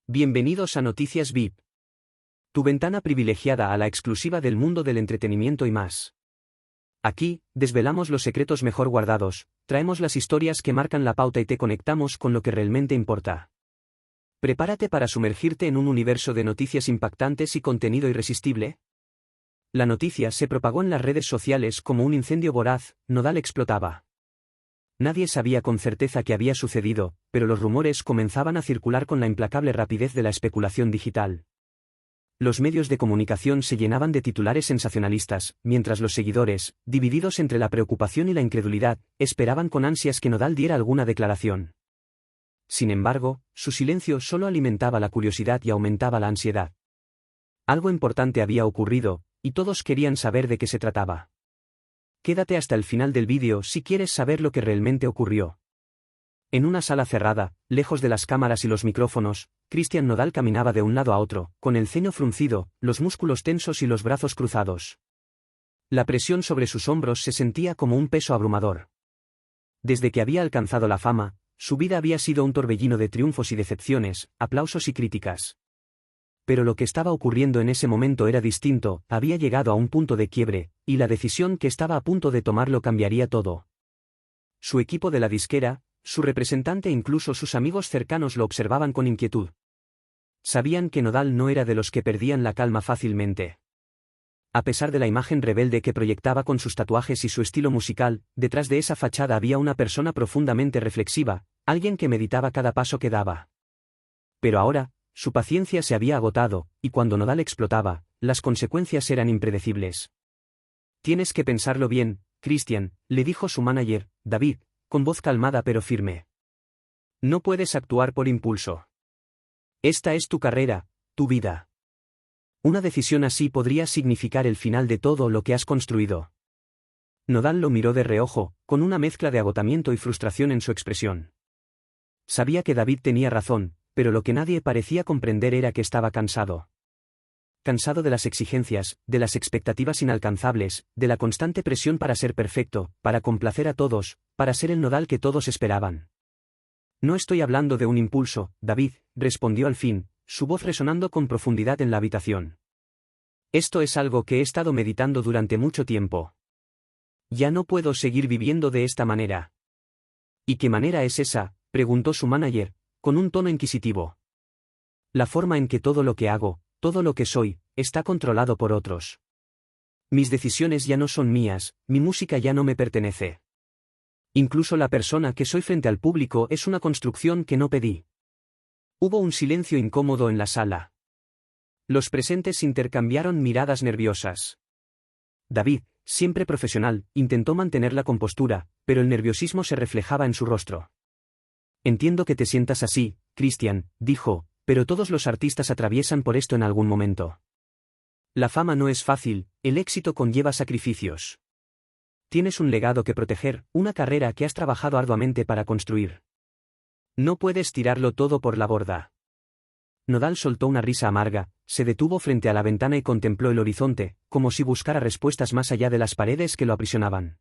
Bienvenidos a Noticias VIP. Tu ventana privilegiada a la exclusiva del mundo del entretenimiento y más. Aquí, desvelamos los secretos mejor guardados, traemos las historias que marcan la pauta y te conectamos con lo que realmente importa. Prepárate para sumergirte en un universo de noticias impactantes y contenido irresistible. La noticia se propagó en las redes sociales como un incendio voraz. Nodal explotaba. Nadie sabía con certeza qué había sucedido, pero los rumores comenzaban a circular con la implacable rapidez de la especulación digital. Los medios de comunicación se llenaban de titulares sensacionalistas, mientras los seguidores, divididos entre la preocupación y la incredulidad, esperaban con ansias que Nodal diera alguna declaración. Sin embargo, su silencio solo alimentaba la curiosidad y aumentaba la ansiedad. Algo importante había ocurrido, y todos querían saber de qué se trataba. Quédate hasta el final del vídeo si quieres saber lo que realmente ocurrió. En una sala cerrada, lejos de las cámaras y los micrófonos, Cristian Nodal caminaba de un lado a otro, con el ceño fruncido, los músculos tensos y los brazos cruzados. La presión sobre sus hombros se sentía como un peso abrumador. Desde que había alcanzado la fama, su vida había sido un torbellino de triunfos y decepciones, aplausos y críticas. Pero lo que estaba ocurriendo en ese momento era distinto, había llegado a un punto de quiebre, y la decisión que estaba a punto de tomar lo cambiaría todo. Su equipo de la disquera, su representante e incluso sus amigos cercanos lo observaban con inquietud. Sabían que Nodal no era de los que perdían la calma fácilmente. A pesar de la imagen rebelde que proyectaba con sus tatuajes y su estilo musical, detrás de esa fachada había una persona profundamente reflexiva, alguien que meditaba cada paso que daba. Pero ahora, su paciencia se había agotado, y cuando Nodal explotaba, las consecuencias eran impredecibles. Tienes que pensarlo bien, Cristian, le dijo su manager, David, con voz calmada pero firme. No puedes actuar por impulso. Esta es tu carrera, tu vida. Una decisión así podría significar el final de todo lo que has construido. Nodal lo miró de reojo, con una mezcla de agotamiento y frustración en su expresión. Sabía que David tenía razón, pero lo que nadie parecía comprender era que estaba cansado. Cansado de las exigencias, de las expectativas inalcanzables, de la constante presión para ser perfecto, para complacer a todos, para ser el Nodal que todos esperaban. No estoy hablando de un impulso, David, respondió al fin, su voz resonando con profundidad en la habitación. Esto es algo que he estado meditando durante mucho tiempo. Ya no puedo seguir viviendo de esta manera. ¿Y qué manera es esa?, preguntó su manager, con un tono inquisitivo. La forma en que todo lo que hago, todo lo que soy, está controlado por otros. Mis decisiones ya no son mías, mi música ya no me pertenece. Incluso la persona que soy frente al público es una construcción que no pedí. Hubo un silencio incómodo en la sala. Los presentes intercambiaron miradas nerviosas. David, siempre profesional, intentó mantener la compostura, pero el nerviosismo se reflejaba en su rostro. Entiendo que te sientas así, Cristian, dijo, pero todos los artistas atraviesan por esto en algún momento. La fama no es fácil, el éxito conlleva sacrificios. Tienes un legado que proteger, una carrera que has trabajado arduamente para construir. No puedes tirarlo todo por la borda. Nodal soltó una risa amarga, se detuvo frente a la ventana y contempló el horizonte, como si buscara respuestas más allá de las paredes que lo aprisionaban.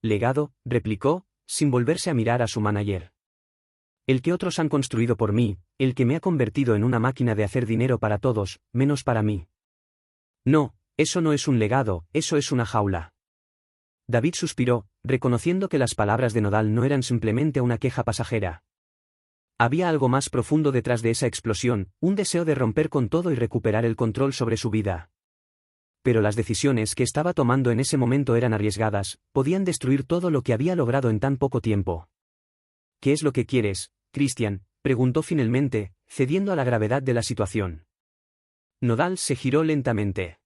Legado, replicó, sin volverse a mirar a su manager. El que otros han construido por mí, el que me ha convertido en una máquina de hacer dinero para todos, menos para mí. No, eso no es un legado, eso es una jaula. David suspiró, reconociendo que las palabras de Nodal no eran simplemente una queja pasajera. Había algo más profundo detrás de esa explosión, un deseo de romper con todo y recuperar el control sobre su vida. Pero las decisiones que estaba tomando en ese momento eran arriesgadas, podían destruir todo lo que había logrado en tan poco tiempo. ¿Qué es lo que quieres, Cristian?, preguntó finalmente, cediendo a la gravedad de la situación. Nodal se giró lentamente.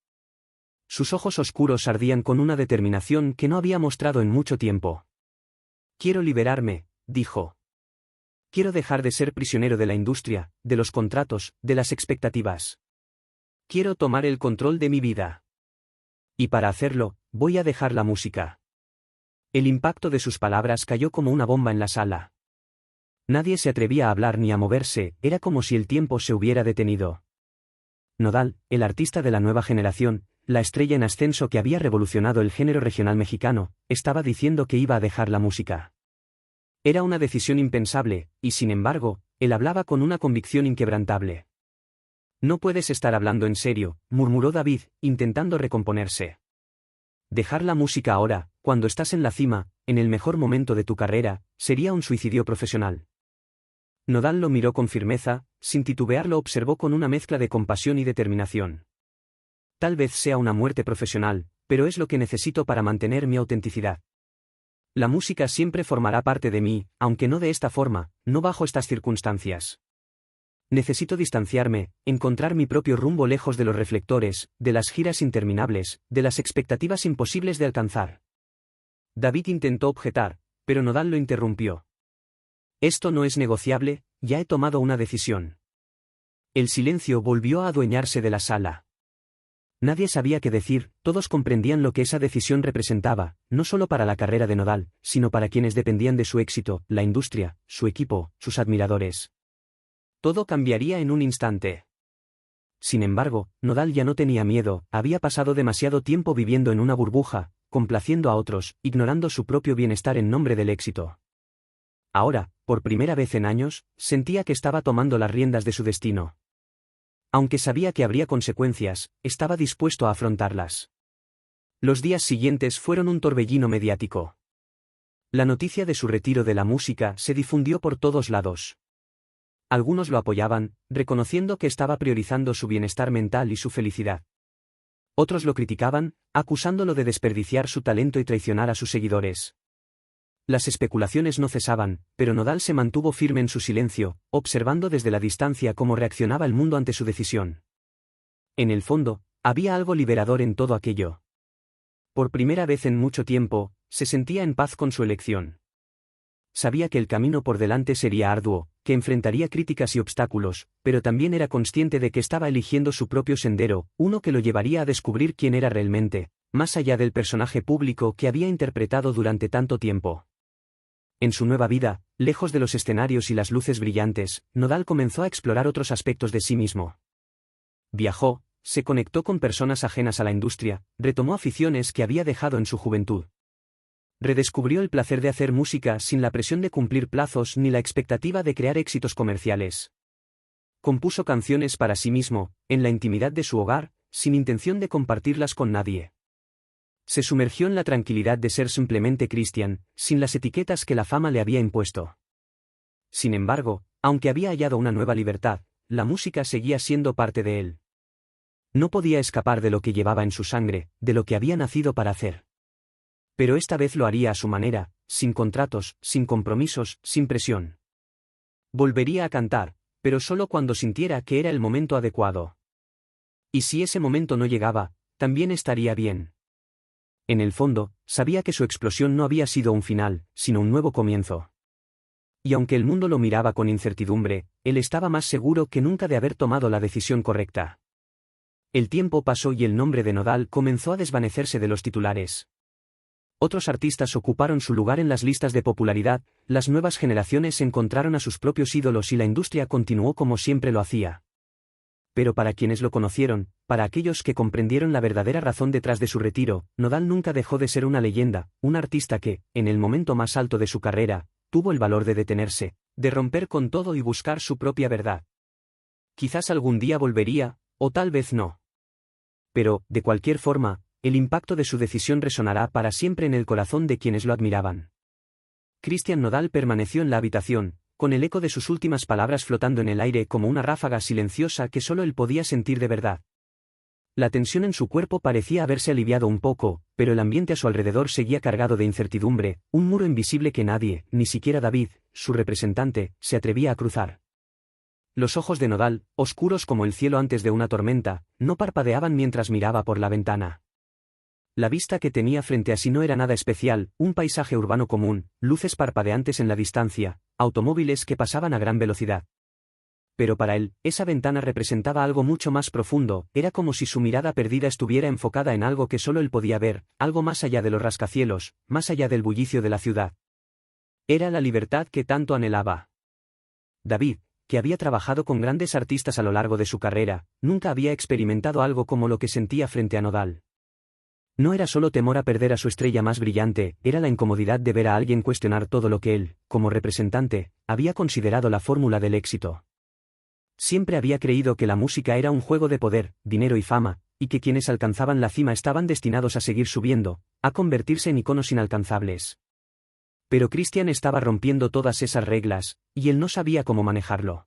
Sus ojos oscuros ardían con una determinación que no había mostrado en mucho tiempo. Quiero liberarme, dijo. Quiero dejar de ser prisionero de la industria, de los contratos, de las expectativas. Quiero tomar el control de mi vida. Y para hacerlo, voy a dejar la música. El impacto de sus palabras cayó como una bomba en la sala. Nadie se atrevía a hablar ni a moverse, era como si el tiempo se hubiera detenido. Nodal, el artista de la nueva generación, la estrella en ascenso que había revolucionado el género regional mexicano, estaba diciendo que iba a dejar la música. Era una decisión impensable, y sin embargo, Él hablaba con una convicción inquebrantable. No puedes estar hablando en serio, murmuró David, intentando recomponerse. Dejar la música ahora, cuando estás en la cima, en el mejor momento de tu carrera, sería un suicidio profesional. Nodal lo miró con firmeza, sin titubear lo observó con una mezcla de compasión y determinación. Tal vez sea una muerte profesional, pero es lo que necesito para mantener mi autenticidad. La música siempre formará parte de mí, aunque no de esta forma, no bajo estas circunstancias. Necesito distanciarme, encontrar mi propio rumbo lejos de los reflectores, de las giras interminables, de las expectativas imposibles de alcanzar. David intentó objetar, pero Nodal lo interrumpió. Esto no es negociable, ya he tomado una decisión. El silencio volvió a adueñarse de la sala. Nadie sabía qué decir, todos comprendían lo que esa decisión representaba, no solo para la carrera de Nodal, sino para quienes dependían de su éxito, la industria, su equipo, sus admiradores. Todo cambiaría en un instante. Sin embargo, Nodal ya no tenía miedo, había pasado demasiado tiempo viviendo en una burbuja, complaciendo a otros, ignorando su propio bienestar en nombre del éxito. Ahora, por primera vez en años, sentía que estaba tomando las riendas de su destino. Aunque sabía que habría consecuencias, estaba dispuesto a afrontarlas. Los días siguientes fueron un torbellino mediático. La noticia de su retiro de la música se difundió por todos lados. Algunos lo apoyaban, reconociendo que estaba priorizando su bienestar mental y su felicidad. Otros lo criticaban, acusándolo de desperdiciar su talento y traicionar a sus seguidores. Las especulaciones no cesaban, pero Nodal se mantuvo firme en su silencio, observando desde la distancia cómo reaccionaba el mundo ante su decisión. En el fondo, había algo liberador en todo aquello. Por primera vez en mucho tiempo, se sentía en paz con su elección. Sabía que el camino por delante sería arduo, que enfrentaría críticas y obstáculos, pero también era consciente de que estaba eligiendo su propio sendero, uno que lo llevaría a descubrir quién era realmente, más allá del personaje público que había interpretado durante tanto tiempo. En su nueva vida, lejos de los escenarios y las luces brillantes, Nodal comenzó a explorar otros aspectos de sí mismo. Viajó, se conectó con personas ajenas a la industria, retomó aficiones que había dejado en su juventud. Redescubrió el placer de hacer música sin la presión de cumplir plazos ni la expectativa de crear éxitos comerciales. Compuso canciones para sí mismo, en la intimidad de su hogar, sin intención de compartirlas con nadie. Se sumergió en la tranquilidad de ser simplemente Christian, sin las etiquetas que la fama le había impuesto. Sin embargo, aunque había hallado una nueva libertad, la música seguía siendo parte de él. No podía escapar de lo que llevaba en su sangre, de lo que había nacido para hacer. Pero esta vez lo haría a su manera, sin contratos, sin compromisos, sin presión. Volvería a cantar, pero solo cuando sintiera que era el momento adecuado. Y si ese momento no llegaba, también estaría bien. En el fondo, sabía que su explosión no había sido un final, sino un nuevo comienzo. Y aunque el mundo lo miraba con incertidumbre, él estaba más seguro que nunca de haber tomado la decisión correcta. El tiempo pasó y el nombre de Nodal comenzó a desvanecerse de los titulares. Otros artistas ocuparon su lugar en las listas de popularidad, las nuevas generaciones encontraron a sus propios ídolos y la industria continuó como siempre lo hacía. Pero para quienes lo conocieron, para aquellos que comprendieron la verdadera razón detrás de su retiro, Nodal nunca dejó de ser una leyenda, un artista que, en el momento más alto de su carrera, tuvo el valor de detenerse, de romper con todo y buscar su propia verdad. Quizás algún día volvería, o tal vez no. Pero, de cualquier forma, el impacto de su decisión resonará para siempre en el corazón de quienes lo admiraban. Christian Nodal permaneció en la habitación, con el eco de sus últimas palabras flotando en el aire como una ráfaga silenciosa que solo él podía sentir de verdad. La tensión en su cuerpo parecía haberse aliviado un poco, pero el ambiente a su alrededor seguía cargado de incertidumbre, un muro invisible que nadie, ni siquiera David, su representante, se atrevía a cruzar. Los ojos de Nodal, oscuros como el cielo antes de una tormenta, no parpadeaban mientras miraba por la ventana. La vista que tenía frente a sí no era nada especial, un paisaje urbano común, luces parpadeantes en la distancia, automóviles que pasaban a gran velocidad. Pero para él, esa ventana representaba algo mucho más profundo, era como si su mirada perdida estuviera enfocada en algo que solo él podía ver, algo más allá de los rascacielos, más allá del bullicio de la ciudad. Era la libertad que tanto anhelaba. David, que había trabajado con grandes artistas a lo largo de su carrera, nunca había experimentado algo como lo que sentía frente a Nodal. No era solo temor a perder a su estrella más brillante, era la incomodidad de ver a alguien cuestionar todo lo que él, como representante, había considerado la fórmula del éxito. Siempre había creído que la música era un juego de poder, dinero y fama, y que quienes alcanzaban la cima estaban destinados a seguir subiendo, a convertirse en iconos inalcanzables. Pero Christian estaba rompiendo todas esas reglas, y él no sabía cómo manejarlo.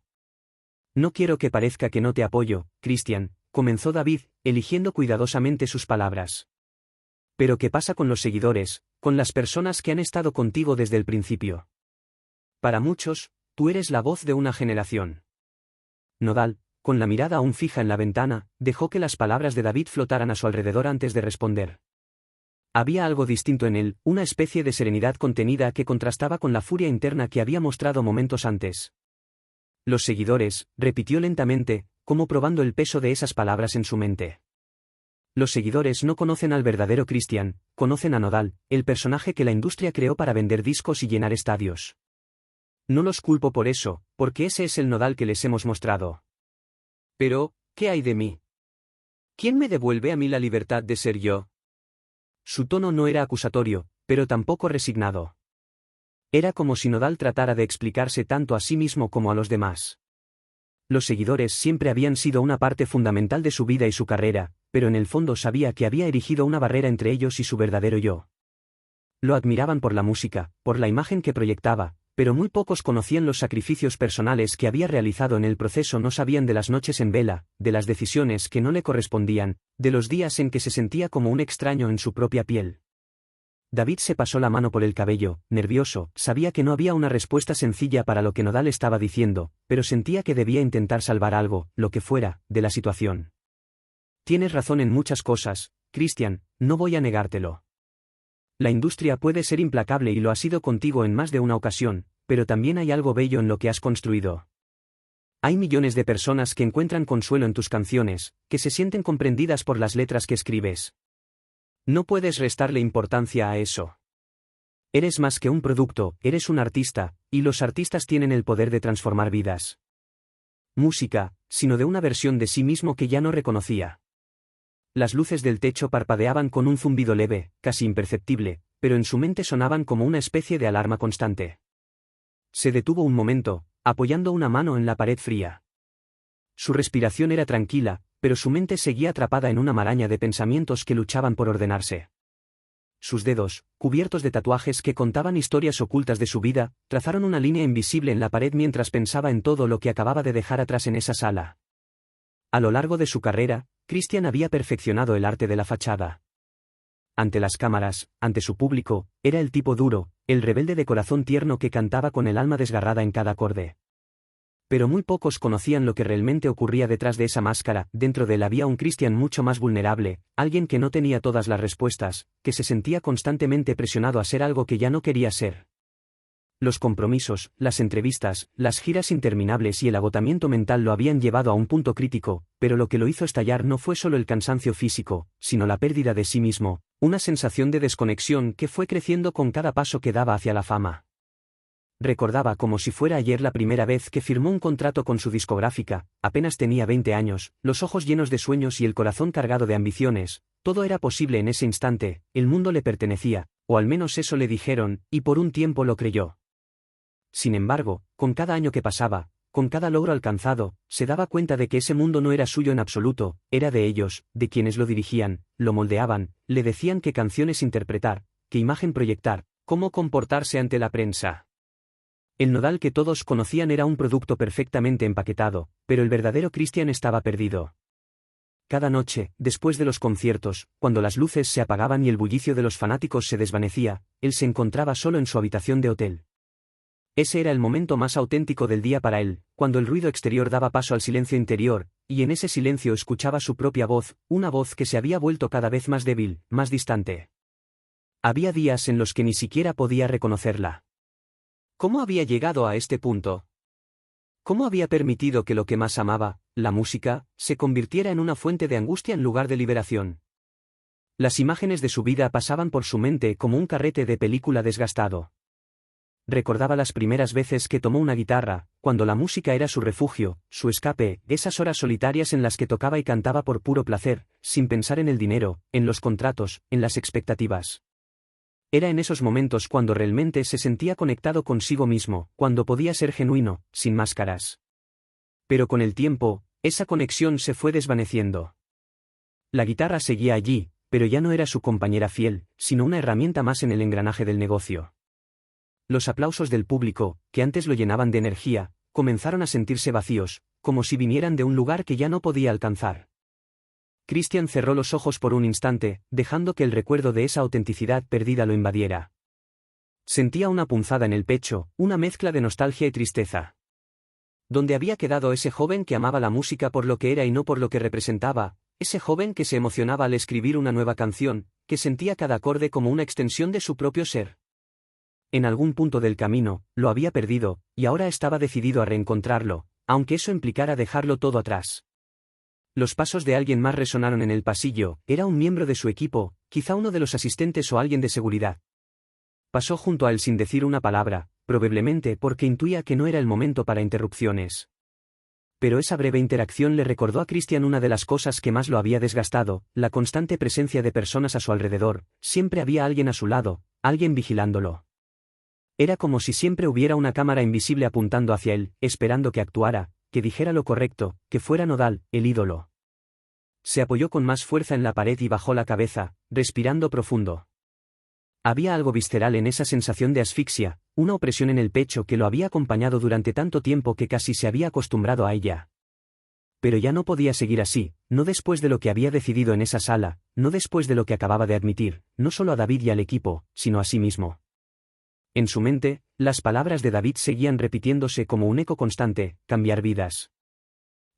No quiero que parezca que no te apoyo, Christian, comenzó David, eligiendo cuidadosamente sus palabras. Pero ¿qué pasa con los seguidores, con las personas que han estado contigo desde el principio? Para muchos, tú eres la voz de una generación. Nodal, con la mirada aún fija en la ventana, dejó que las palabras de David flotaran a su alrededor antes de responder. Había algo distinto en él, una especie de serenidad contenida que contrastaba con la furia interna que había mostrado momentos antes. Los seguidores, repitió lentamente, como probando el peso de esas palabras en su mente. Los seguidores no conocen al verdadero Christian, conocen a Nodal, el personaje que la industria creó para vender discos y llenar estadios. No los culpo por eso, porque ese es el Nodal que les hemos mostrado. Pero, ¿qué hay de mí? ¿Quién me devuelve a mí la libertad de ser yo? Su tono no era acusatorio, pero tampoco resignado. Era como si Nodal tratara de explicarse tanto a sí mismo como a los demás. Los seguidores siempre habían sido una parte fundamental de su vida y su carrera, pero en el fondo sabía que había erigido una barrera entre ellos y su verdadero yo. Lo admiraban por la música, por la imagen que proyectaba, pero muy pocos conocían los sacrificios personales que había realizado en el proceso, no sabían de las noches en vela, de las decisiones que no le correspondían, de los días en que se sentía como un extraño en su propia piel. David se pasó la mano por el cabello, nervioso, sabía que no había una respuesta sencilla para lo que Nodal estaba diciendo, pero sentía que debía intentar salvar algo, lo que fuera, de la situación. Tienes razón en muchas cosas, Christian, no voy a negártelo. La industria puede ser implacable y lo ha sido contigo en más de una ocasión, pero también hay algo bello en lo que has construido. Hay millones de personas que encuentran consuelo en tus canciones, que se sienten comprendidas por las letras que escribes. No puedes restarle importancia a eso. Eres más que un producto, eres un artista, y los artistas tienen el poder de transformar vidas. Música, sino de una versión de sí mismo que ya no reconocía. Las luces del techo parpadeaban con un zumbido leve, casi imperceptible, pero en su mente sonaban como una especie de alarma constante. Se detuvo un momento, apoyando una mano en la pared fría. Su respiración era tranquila, pero su mente seguía atrapada en una maraña de pensamientos que luchaban por ordenarse. Sus dedos, cubiertos de tatuajes que contaban historias ocultas de su vida, trazaron una línea invisible en la pared mientras pensaba en todo lo que acababa de dejar atrás en esa sala. A lo largo de su carrera, Christian había perfeccionado el arte de la fachada. Ante las cámaras, ante su público, era el tipo duro, el rebelde de corazón tierno que cantaba con el alma desgarrada en cada acorde. Pero muy pocos conocían lo que realmente ocurría detrás de esa máscara. Dentro de él había un Christian mucho más vulnerable, alguien que no tenía todas las respuestas, que se sentía constantemente presionado a ser algo que ya no quería ser. Los compromisos, las entrevistas, las giras interminables y el agotamiento mental lo habían llevado a un punto crítico, pero lo que lo hizo estallar no fue solo el cansancio físico, sino la pérdida de sí mismo, una sensación de desconexión que fue creciendo con cada paso que daba hacia la fama. Recordaba como si fuera ayer la primera vez que firmó un contrato con su discográfica, apenas tenía 20 años, los ojos llenos de sueños y el corazón cargado de ambiciones. Todo era posible en ese instante, el mundo le pertenecía, o al menos eso le dijeron, y por un tiempo lo creyó. Sin embargo, con cada año que pasaba, con cada logro alcanzado, se daba cuenta de que ese mundo no era suyo en absoluto, era de ellos, de quienes lo dirigían, lo moldeaban, le decían qué canciones interpretar, qué imagen proyectar, cómo comportarse ante la prensa. El Nodal que todos conocían era un producto perfectamente empaquetado, pero el verdadero Christian estaba perdido. Cada noche, después de los conciertos, cuando las luces se apagaban y el bullicio de los fanáticos se desvanecía, él se encontraba solo en su habitación de hotel. Ese era el momento más auténtico del día para él, cuando el ruido exterior daba paso al silencio interior, y en ese silencio escuchaba su propia voz, una voz que se había vuelto cada vez más débil, más distante. Había días en los que ni siquiera podía reconocerla. ¿Cómo había llegado a este punto? ¿Cómo había permitido que lo que más amaba, la música, se convirtiera en una fuente de angustia en lugar de liberación? Las imágenes de su vida pasaban por su mente como un carrete de película desgastado. Recordaba las primeras veces que tomó una guitarra, cuando la música era su refugio, su escape, esas horas solitarias en las que tocaba y cantaba por puro placer, sin pensar en el dinero, en los contratos, en las expectativas. Era en esos momentos cuando realmente se sentía conectado consigo mismo, cuando podía ser genuino, sin máscaras. Pero con el tiempo, esa conexión se fue desvaneciendo. La guitarra seguía allí, pero ya no era su compañera fiel, sino una herramienta más en el engranaje del negocio. Los aplausos del público, que antes lo llenaban de energía, comenzaron a sentirse vacíos, como si vinieran de un lugar que ya no podía alcanzar. Christian cerró los ojos por un instante, dejando que el recuerdo de esa autenticidad perdida lo invadiera. Sentía una punzada en el pecho, una mezcla de nostalgia y tristeza. ¿Dónde había quedado ese joven que amaba la música por lo que era y no por lo que representaba? Ese joven que se emocionaba al escribir una nueva canción, que sentía cada acorde como una extensión de su propio ser. En algún punto del camino, lo había perdido, y ahora estaba decidido a reencontrarlo, aunque eso implicara dejarlo todo atrás. Los pasos de alguien más resonaron en el pasillo, era un miembro de su equipo, quizá uno de los asistentes o alguien de seguridad. Pasó junto a él sin decir una palabra, probablemente porque intuía que no era el momento para interrupciones. Pero esa breve interacción le recordó a Christian una de las cosas que más lo había desgastado, la constante presencia de personas a su alrededor, siempre había alguien a su lado, alguien vigilándolo. Era como si siempre hubiera una cámara invisible apuntando hacia él, esperando que actuara, que dijera lo correcto, que fuera Nodal, el ídolo. Se apoyó con más fuerza en la pared y bajó la cabeza, respirando profundo. Había algo visceral en esa sensación de asfixia, una opresión en el pecho que lo había acompañado durante tanto tiempo que casi se había acostumbrado a ella. Pero ya no podía seguir así, no después de lo que había decidido en esa sala, no después de lo que acababa de admitir, no solo a David y al equipo, sino a sí mismo. En su mente, las palabras de David seguían repitiéndose como un eco constante: cambiar vidas.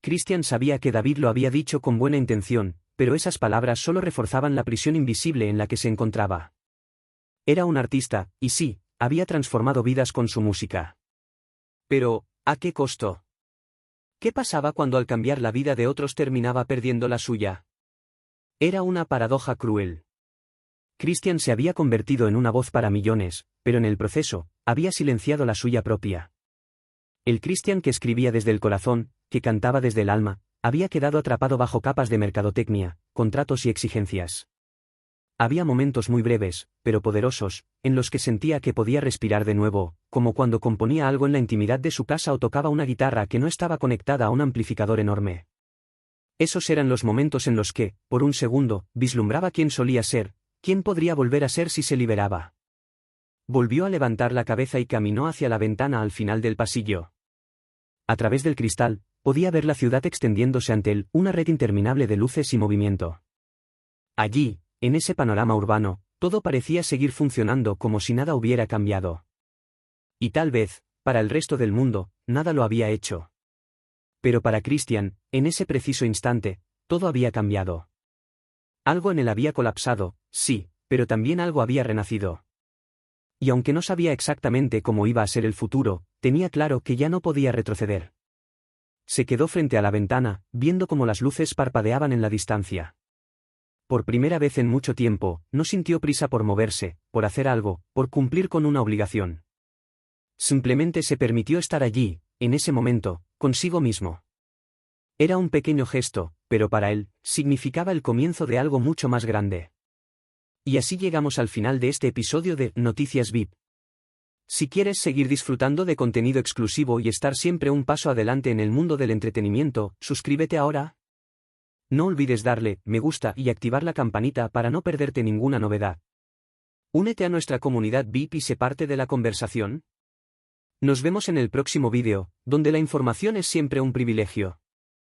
Christian sabía que David lo había dicho con buena intención, pero esas palabras solo reforzaban la prisión invisible en la que se encontraba. Era un artista, y sí, había transformado vidas con su música. Pero, ¿a qué costo? ¿Qué pasaba cuando al cambiar la vida de otros terminaba perdiendo la suya? Era una paradoja cruel. Christian se había convertido en una voz para millones, pero en el proceso, había silenciado la suya propia. El Christian que escribía desde el corazón, que cantaba desde el alma, había quedado atrapado bajo capas de mercadotecnia, contratos y exigencias. Había momentos muy breves, pero poderosos, en los que sentía que podía respirar de nuevo, como cuando componía algo en la intimidad de su casa o tocaba una guitarra que no estaba conectada a un amplificador enorme. Esos eran los momentos en los que, por un segundo, vislumbraba quién solía ser, quién podría volver a ser si se liberaba. Volvió a levantar la cabeza y caminó hacia la ventana al final del pasillo. A través del cristal, podía ver la ciudad extendiéndose ante él, una red interminable de luces y movimiento. Allí, en ese panorama urbano, todo parecía seguir funcionando como si nada hubiera cambiado. Y tal vez, para el resto del mundo, nada lo había hecho. Pero para Christian, en ese preciso instante, todo había cambiado. Algo en él había colapsado, sí, pero también algo había renacido. Y aunque no sabía exactamente cómo iba a ser el futuro, tenía claro que ya no podía retroceder. Se quedó frente a la ventana, viendo cómo las luces parpadeaban en la distancia. Por primera vez en mucho tiempo, no sintió prisa por moverse, por hacer algo, por cumplir con una obligación. Simplemente se permitió estar allí, en ese momento, consigo mismo. Era un pequeño gesto, pero para él, significaba el comienzo de algo mucho más grande. Y así llegamos al final de este episodio de Noticias VIP. Si quieres seguir disfrutando de contenido exclusivo y estar siempre un paso adelante en el mundo del entretenimiento, suscríbete ahora. No olvides darle me gusta y activar la campanita para no perderte ninguna novedad. Únete a nuestra comunidad VIP y sé parte de la conversación. Nos vemos en el próximo vídeo, donde la información es siempre un privilegio.